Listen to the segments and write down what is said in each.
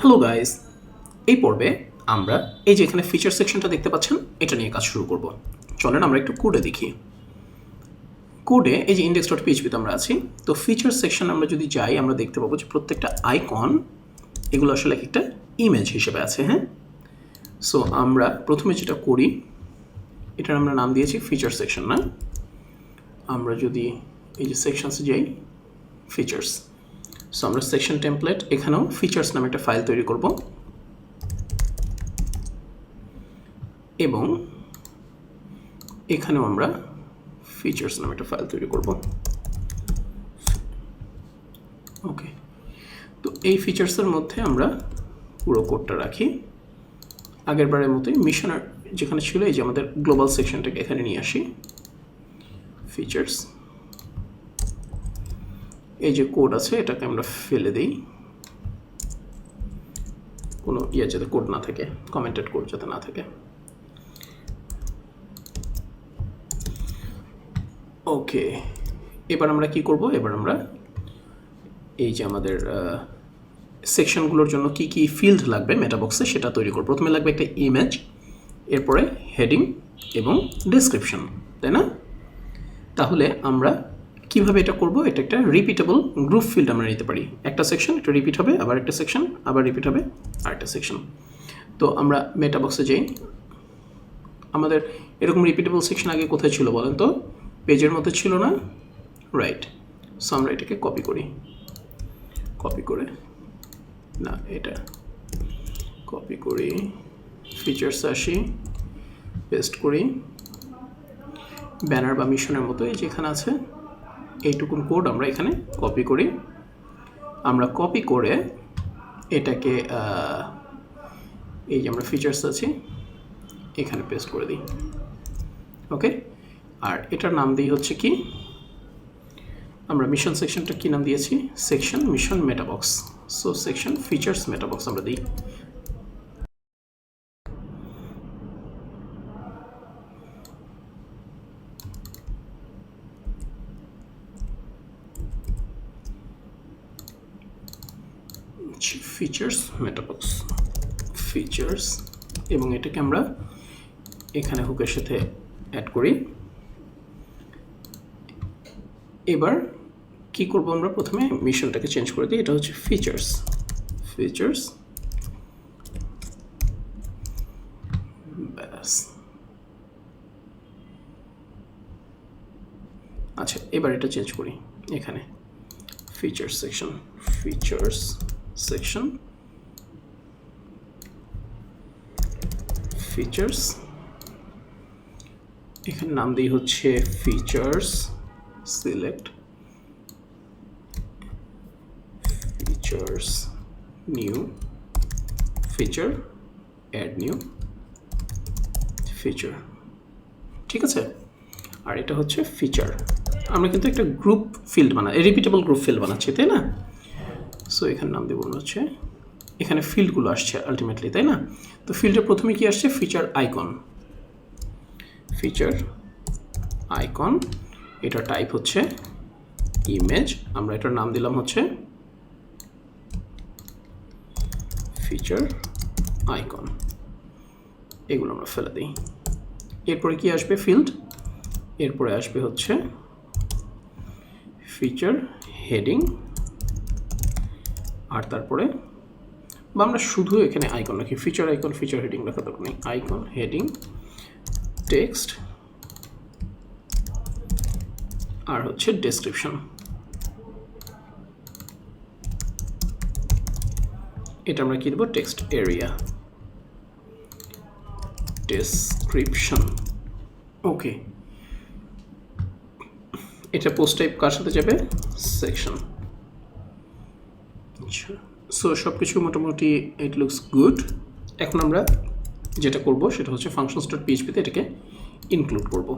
Hello guys, এই পর্বে আমরা এই যে এখানে ফিচার সেকশনটা দেখতে পাচ্ছেন এটা নিয়ে কাজ শুরু করব। চলেন আমরা একটু কোডে দেখি। কোডে এই যে index.php তে আমরা আছি, তো ফিচার সেকশন আমরা যদি যাই আমরা দেখতে পাবো যে প্রত্যেকটা আইকন এগুলো আসলে একটা ইমেজ হিসেবে আছে। হ্যাঁ, সো আমরা প্রথমে যেটা করি এটার আমরা নাম দিয়েছি ফিচার সেকশন। না, আমরা যদি এই যে সেকশনসে যাই ফিচার্স, সো আমরা সেকশন টেমপ্লেট এখানেও ফিচার্স নামে একটা ফাইল তৈরি করব এবং এখানেও আমরা ফিচার্স নামে একটা ফাইল তৈরি করব। ওকে, তো এই ফিচার্সের মধ্যে আমরা পুরো কোডটা রাখি আগের বারের মতোই। মিশনের যেখানে ছিল এই যে আমাদের গ্লোবাল সেকশনটাকে এখানে নিয়ে আসি। ফিচার্স, এই যে কোড আছে এটাকে আমরা ফেলে দিই, কোনো যাতে কোড না থাকে, কমেন্টেড কোড যাতে না থাকে। ওকে, এবার আমরা কি করব, এবার আমরা এই যে আমাদের সেকশনগুলোর জন্য কি কি ফিল্ড লাগবে মেটাবক্সে সেটা তৈরি করব। প্রথমে লাগবে একটা ইমেজ, এরপরে হেডিং এবং ডেসক্রিপশন, তাই না? তাহলে আমরা কিভাবে এটা করব, এটা একটা রিপিটেবল গ্রুপ ফিল্ড আমরা নিতে পারি। একটা সেকশন একটা রিপিট হবে, আবার একটা সেকশন আবার রিপিট হবে, আর একটা সেকশন। তো আমরা মেটাবক্সে যাই। আমাদের এরকম রিপিটেবল সেকশন আগে কোথায় ছিল বলেন তো? পেজের মধ্যে ছিল না? রাইট। সো আমরা এটাকে কপি করি, কপি করে না এটা কপি করি, ফিচার্স আসি, পেস্ট করি, ব্যানার বা মিশনের মতো এই যেখানে আছে এইটুকুন কোড আমরা এখানে কপি করি। আমরা কপি করে এটাকে এই যে আমরা ফিচার্স আছে এখানে পেস্ট করে দিই। ওকে, আর এটার নাম দিই হচ্ছে কি, আমরা মিশন সেকশনটা কি নাম দিয়েছি, section mission metabox. So section features metabox আমরা দিই। ফিচার্স মেটাবক্স, ফিচার্স, এবং এটাকে আমরা এখানে হুকের সাথে অ্যাড করি। এবার কি করব, আমরা প্রথমে মিশনটাকে চেঞ্জ করে দিই, এটা হচ্ছে ফিচার্স, ফিচার্স, ব্যাস। আচ্ছা, এবার এটা চেঞ্জ করি, এখানে features section, features section, features, এখানে নাম দিই হচ্ছে features select, features new feature, add new feature. ঠিক আছে, আর এটা হচ্ছে ফিচার। আমরা কিন্তু একটা group field repeatable group field বানাচ্ছি, তাই না? সো এখানে নাম দেবো হচ্ছে, এখানে ফিল্ডগুলো আসছে আলটিমেটলি, তাই না? তো ফিল্ডের প্রথমে কি আসছে, ফিচার আইকন, ফিচার আইকন, এটা টাইপ হচ্ছে ইমেজ, আমরা এটার নাম দিলাম হচ্ছে ফিচার আইকন। এগুলো আমরা ফেলে দিই। এরপরে কি আসবে ফিল্ড, এরপরে আসবে হচ্ছে ফিচার হেডিং, আর তারপরে বা আমরা শুধু এখানে আইকন রাখি, ফিচার আইকন, ফিচার হেডিং রাখা দরকার নেই, আইকন হেডিং টেক্সট, আর হচ্ছে ডেসক্রিপশন। এটা আমরা কি দেবো, টেক্সট এরিয়া, ডেসক্রিপশন। ওকে, এটা পোস্ট টাইপ কার সাথে যাবে, সেকশন। আচ্ছা, সো সব কিছু মোটামুটি ইট লুকস গুড। এখন আমরা যেটা করব সেটা হচ্ছে functions.php-তে এটাকে ইনক্লুড করব,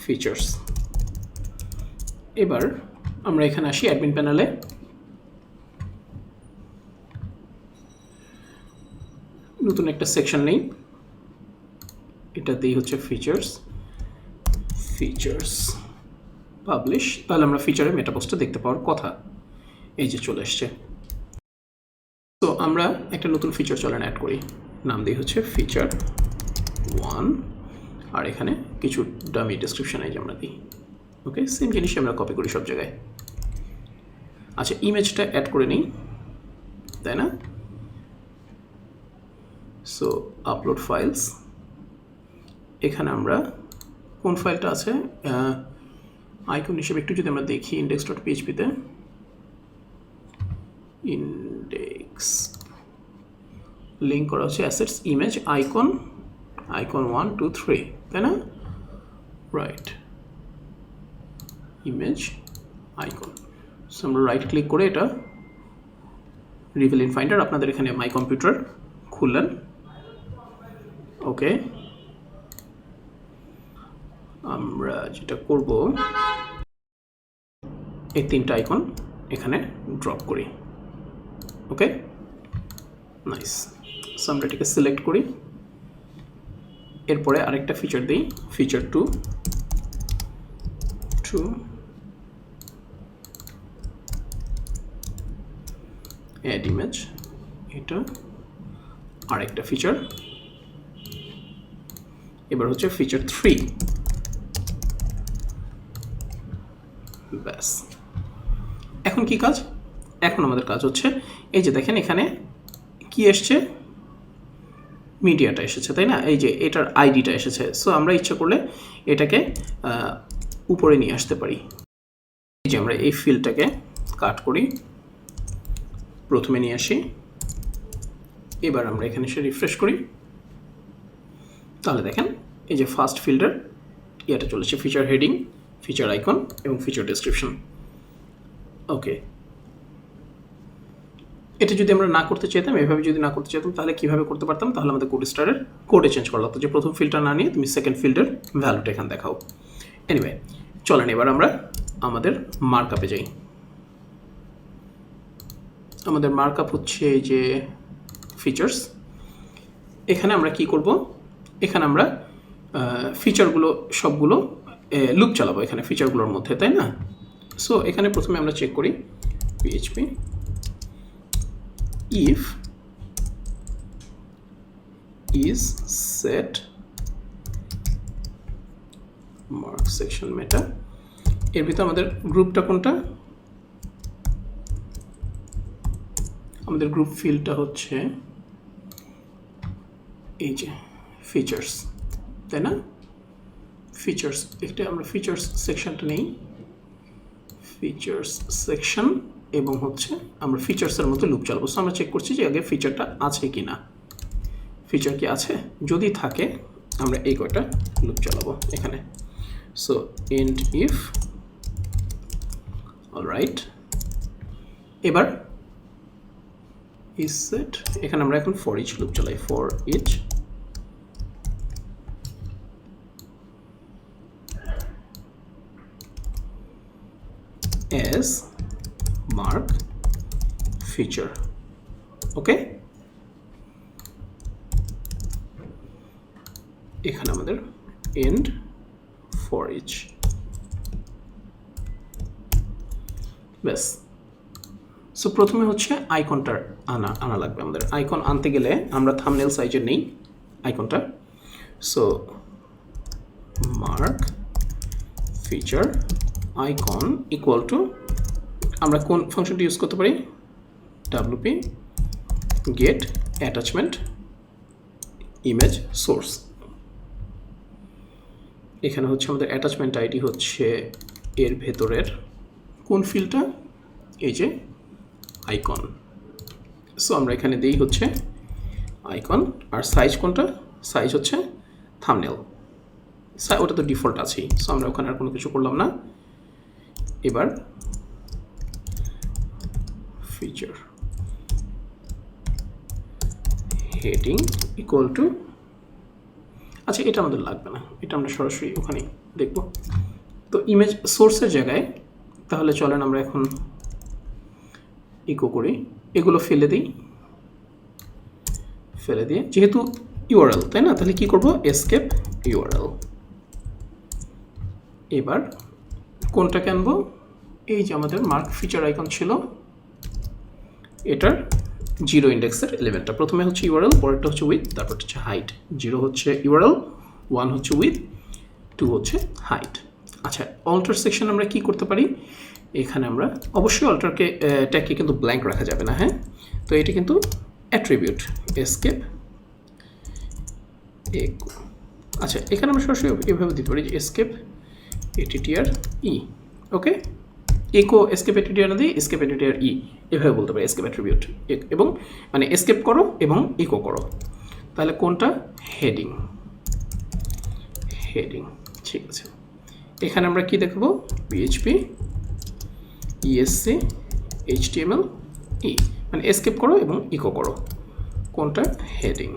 ফিচার্স। এবার আমরা এখানে আসি অ্যাডমিন প্যানেলে, নতুন একটা সেকশন নেই, এটাতেই হচ্ছে ফিচার্স, ফিচার্স পাবলিশ। তাহলে আমরা ফিচারে মেটাবক্সটা দেখতে পাওয়ার কথা, এই যে চলে এসছে। তো সো আমরা একটা নতুন ফিচার চলেন অ্যাড করি, নাম দিই হচ্ছে ফিচার 1, আর এখানে কিছু ডামি ডেসক্রিপশন এই যে আমরা দিই। ওকে, সেম জিনিসই আমরা কপি করি সব জায়গায়। আচ্ছা, ইমেজটা অ্যাড করে নিই, তাই না? সো আপলোড ফাইলস, এখানে আমরা কোন ফাইলটা আছে আইকন হিসেবে একটু যদি আমরা দেখি index.php-তে, ইন্ডেক্স লিঙ্ক করা হচ্ছে অ্যাসেটস ইমেজ আইকন 1 2 3, তাই না? Right, image icon. সো আমরা রাইট ক্লিক করে এটা রিভিল ইন ফাইন্ডার, আপনাদের এখানে মাই কম্পিউটার খুললেন। ওকে, আমরা যেটা করব এই 3টা আইকন এখানে ড্রপ করি। ওকে, নাইস। সো আমরা এটাকে সিলেক্ট করি, এরপরে আরেকটা ফিচার দিই, ফিচার 2 অ্যাড ইমেজ, এটা আরেকটা ফিচার। এবার হচ্ছে ফিচার 3, ব্যাস। এখন কি কাজ? এখন আমাদের কাজ হচ্ছে এই যে দেখেন এখানে কি এসছে, মিডিয়াটা এসেছে, তাই না? এই যে এটার আইডিটা এসেছে। সো আমরা ইচ্ছা করলে এটাকে উপরে নিয়ে আসতে পারি। এই যে আমরা এই ফিল্ডটাকে কাট করি, প্রথমে নিয়ে আসি, এবার আমরা এখানে এসে রিফ্রেশ করি, তাহলে দেখেন এই যে ফার্স্ট ফিল্ডের ইয়েটা চলেছে, ফিচার হেডিং, ফিচার আইকন এবং ফিচার ডেসক্রিপশন। ওকে, এটা যদি আমরা না করতে চাইতাম, এভাবে যদি না করতে চাইতাম, তাহলে কীভাবে করতে পারতাম? তাহলে আমাদের কোড স্টারের কোডে চেঞ্জ করা হতো যে প্রথম ফিল্ডটা না নিয়ে তুমি সেকেন্ড ফিল্ডের ভ্যালুটা এখানে দেখাও। এনিওয়ে, চলেন এবার আমরা আমাদের মার্কআপে যাই। আমাদের মার্কআপ হচ্ছে এই যে ফিচার্স। এখানে আমরা কি করব? এখানে আমরা ফিচারগুলো সবগুলো লুপ চালাবো এখানে ফিচারগুলোর মধ্যে, তাই না? সো এখানে প্রথমে আমরা চেক করি PHP if is set mark section meta, এর ভিতরে আমাদের গ্রুপটা কোনটা? আমাদের গ্রুপ ফিল্ডটা হচ্ছে এই যে ফিচার্স, তাই না? ফিচার্স, এটা আমরা ফিচার্স সেকশনটা নেই, ফিচার্স সেকশন, এবং হচ্ছে আমরা ফিচার্সের মধ্যে লুপ চালাবো। সো আমরা চেক করছি যে আগে ফিচারটা আছে কি না, ফিচার কি আছে, যদি থাকে আমরা এই কয়টা লুপ চালাবো এখানে। সো এন্ড ইফ, অলরাইট, এবার ইজ সেট, এখানে আমরা এখন ফর ইচ লুপ চালাই, for each as mark feature। Okay, এখানে আমাদের end for each, ব্যাস। সো প্রথমে হচ্ছে আইকনটা আনা লাগবে আমাদের। আইকন আনতে গেলে আমরা থাম্বনেল সাইজের নেই আইকনটা। So mark feature icon equal to, আমরা কোন ফাংশনটি ইউজ করতে পারি? wp get attachment image source। এখানে হচ্ছে আমাদের অ্যাটাচমেন্ট আইডি হচ্ছে এর ভেতরের কোন ফিল্ডটা? এই যে আইকন। সো আমরা এখানে দিই হচ্ছে আইকন, আর সাইজ কোনটা? সাইজ হচ্ছে থাম্বনেল, ওটা তো ডিফল্ট আছেই। সো আমরা ওখানে আর কোনো কিছু করলাম না। এবার ফিচার হেডিং ইকুয়াল টু, আচ্ছা এটা আমাদের লাগবে না, এটা আমরা সরাসরি ওখানেই দেখব। তো ইমেজ সোর্সের জায়গায় তাহলে চলেন আমরা এখন ইকো করি, এগুলো ফেলে দিই, ফেলে দিয়ে যেহেতু ইউআরএল, তাই না? তাহলে কি করব? Escape URL. এবার কোনটাকে আনবো? এই যে আমাদের মার্ক ফিচার আইকন ছিল, এটার 0 ইন্ডেক্সের এলিমেন্টটা। প্রথমে হচ্ছে ইউআরএল, পরেরটা হচ্ছে উইথ, তারপর হচ্ছে হাইট। 0 হচ্ছে ইউআরএল, 1 হচ্ছে উইথ, 2 হচ্ছে হাইট। আচ্ছা, অল্টার সেকশন আমরা কি করতে পারি? এখানে আমরা অবশ্যই অল্টারকে ট্যাগকে কিন্তু ব্ল্যাঙ্ক রাখা যাবে না, হ্যাঁ। তো এটা কিন্তু অ্যাট্রিবিউট এসকেপ একো। আচ্ছা, এখানে আমরা সরাসরি এভাবে দিতে পারি যে এসকেপ এটিটিআর ই, ওকে। ইকো এসকেপ এটিটিআর না দিয়ে এসকেপ এটিটিআর ই এভাবে বলতে পারি, এসকেপ অ্যাট্রিবিউট এবং মানে এসকেপ করো এবং ইকো করো। তাহলে কোনটা? হেডিং, হেডিং, ঠিক আছে। এখানে আমরা কি দেখব? পিএইচপি ইএসসি এইচটিএমএল ই, মানে এসকেপ করো এবং ইকো করো। কোনটা? হেডিং।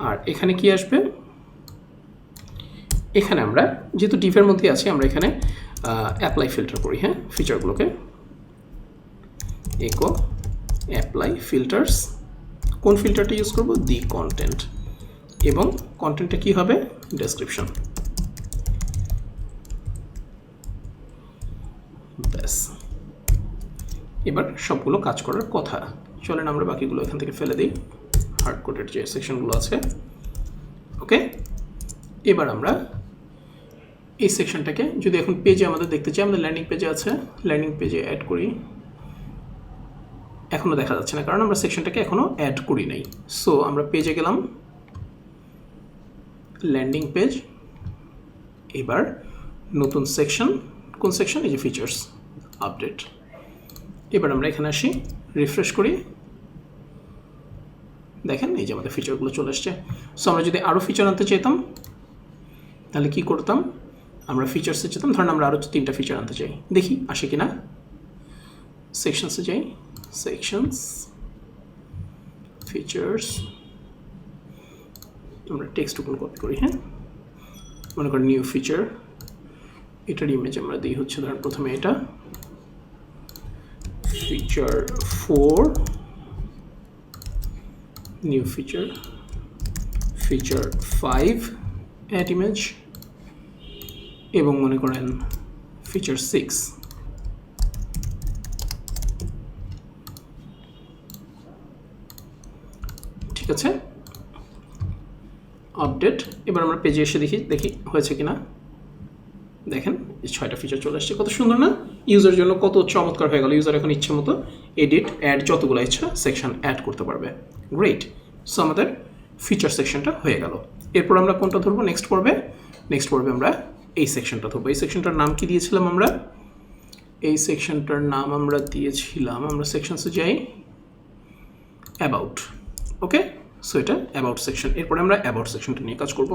আর এখানে কি আসবে? এখানে আমরা যেহেতু ডিফের মধ্যে আছি, আমরা এখানে অ্যাপ্লাই ফিল্টার করি, হ্যাঁ, ফিচারগুলোকে। Eco apply filters. কোন ফিল্টারটা ইউজ করব? দি কন্টেন্ট, এবং কন্টেন্টটা কি হবে? ডেসক্রিপশন। ব্যাস, এবার সবগুলো কাজ করার কথা। চলেন আমরা বাকিগুলো এখান থেকে ফেলে দিই, হার্ড কোডের যে সেকশনগুলো আছে, ওকে। এবার আমরা এই সেকশনটাকে যদি এখন পেজে আমাদের দেখতে চাই, আমাদের ল্যান্ডিং পেজে আছে, ল্যান্ডিং পেজে অ্যাড করি। এখনও দেখা যাচ্ছে না কারণ আমরা সেকশনটাকে এখনও অ্যাড করি নাই। সো আমরা পেজে গেলাম, ল্যান্ডিং পেজ। এবার নতুন সেকশন, কোন সেকশন? এই যে ফিচার্স আপডেট। এবার আমরা এখানে আসি, রিফ্রেশ করি, দেখেন এই যে আমাদের ফিচারগুলো চলে আসছে। সো আমরা যদি আরও ফিচার আনতে চাইতাম তাহলে কি করতাম? আমরা ফিচার্সে যেতাম, ধরেন আমরা আরও 3টা ফিচার আনতে চাই, দেখি আসে কিনা। সেকশনসে যাই, সেকশনস, ফিচার্স, আমরা টেক্সট ওপেন কপি করি, হ্যাঁ। মনে করেন নিউ ফিচার, এটার ইমেজ আমরা দিই হচ্ছে ধরেন প্রথমে এটা feature 4, new feature, feature 5 add image, এবং মনে করেন ফিচার 6। ঠিক আছে, আপডেট। এবার আমরা পেজে এসে দেখি হয়েছে কিনা। দেখেন এই 6টা ফিচার চলে আসছে, কত সুন্দর না? ইউজার জন্য কত চমৎকার হয়ে গেল। ইউজার এখন ইচ্ছে মতো এডিট, অ্যাড, যতগুলো ইচ্ছা সেকশন অ্যাড করতে পারবে। গ্রেট। সো আমাদের ফিচার সেকশনটা হয়ে গেল। এরপর আমরা কোনটা ধরবো নেক্সট পর্বে? নেক্সট পর্বে আমরা এই সেকশনটা ধরবো। এই সেকশনটার নাম কি দিয়েছিলাম আমরা? এই সেকশনটার নাম আমরা দিয়েছিলাম, আমরা সেকশনসে যাই, অ্যাবাউট, ওকে। সো এটা অ্যাবাউট সেকশন। এরপরে আমরা অ্যাবাউট সেকশনটা নিয়ে কাজ করব।